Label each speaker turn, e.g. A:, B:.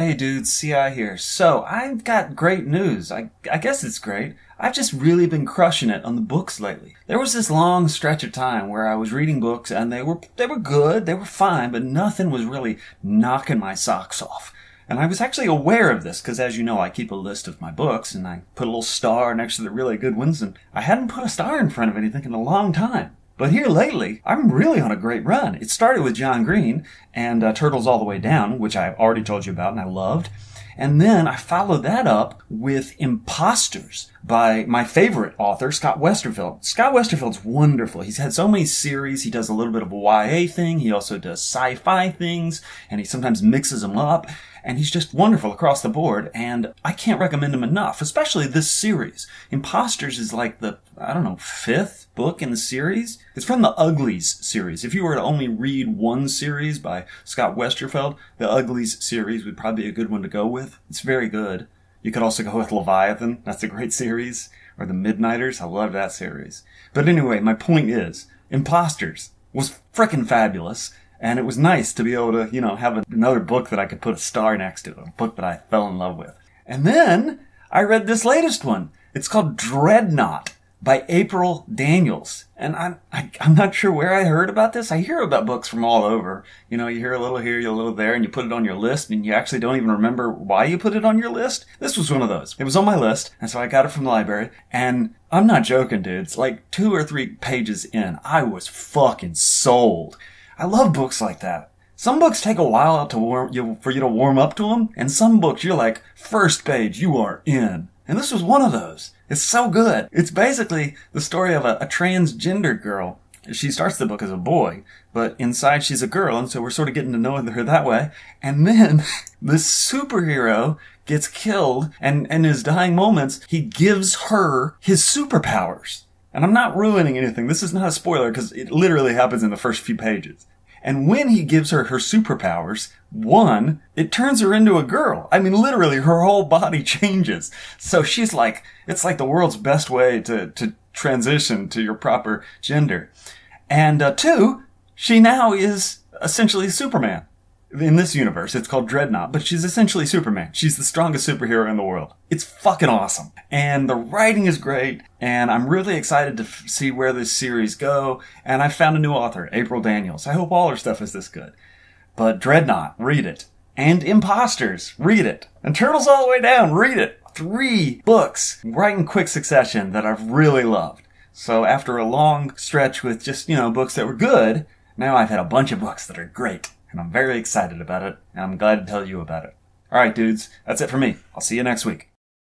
A: Hey dudes, CI here. So, I've got great news. I guess it's great. I've just really been crushing it on the books lately. There was this long stretch of time where I was reading books and they were good, they were fine, but nothing was really knocking my socks off. And I was actually aware of this because, as you know, I keep a list of my books and I put a little star next to the really good ones, and I hadn't put a star in front of anything in a long time. But here lately, I'm really on a great run. It started with John Green and Turtles All the Way Down, which I've already told you about and I loved. And then I followed that up with Impostors by my favorite author, Scott Westerfeld. Scott Westerfeld's wonderful. He's had so many series. He does a little bit of a YA thing. He also does sci-fi things, and he sometimes mixes them up. And he's just wonderful across the board, and I can't recommend him enough, especially this series. Impostors is like the, fifth book in the series. It's from the Uglies series. If you were to only read one series by Scott Westerfeld, the Uglies series would probably be a good one to go with. It's very good. You could also go with Leviathan. That's a great series. Or The Midnighters. I love that series. But anyway, my point is, Impostors was frickin' fabulous. And it was nice to be able to, have another book that I could put a star next to, a book that I fell in love with. And then I read this latest one. It's called Dreadnought by April Daniels. And I'm not sure where I heard about this. I hear about books from all over. You hear a little here, a little there, and you put it on your list, and you actually don't even remember why you put it on your list. This was one of those. It was on my list, and so I got it from the library. And I'm not joking, dude. It's like 2 or 3 pages in. I was fucking sold. I love books like that. Some books take a while for you to warm up to them, and some books you're like, first page, you are in. And this was one of those. It's so good. It's basically the story of a transgender girl. She starts the book as a boy, but inside she's a girl, and so we're sort of getting to know her that way. And then this superhero gets killed, and in his dying moments, he gives her his superpowers. And I'm not ruining anything. This is not a spoiler because it literally happens in the first few pages. And when he gives her her superpowers, one, it turns her into a girl. I mean, literally, her whole body changes. So she's like, it's like the world's best way to transition to your proper gender. And 2, she now is essentially Superman. In this universe, it's called Dreadnought, but she's essentially Superman. She's the strongest superhero in the world. It's fucking awesome. And the writing is great, and I'm really excited to see where this series go. And I found a new author, April Daniels. I hope all her stuff is this good. But Dreadnought, read it. And Impostors, read it. And Turtles All the Way Down, read it. 3 books, right in quick succession, that I've really loved. So after a long stretch with just, books that were good, now I've had a bunch of books that are great. And I'm very excited about it, and I'm glad to tell you about it. Alright, dudes, that's it for me. I'll see you next week.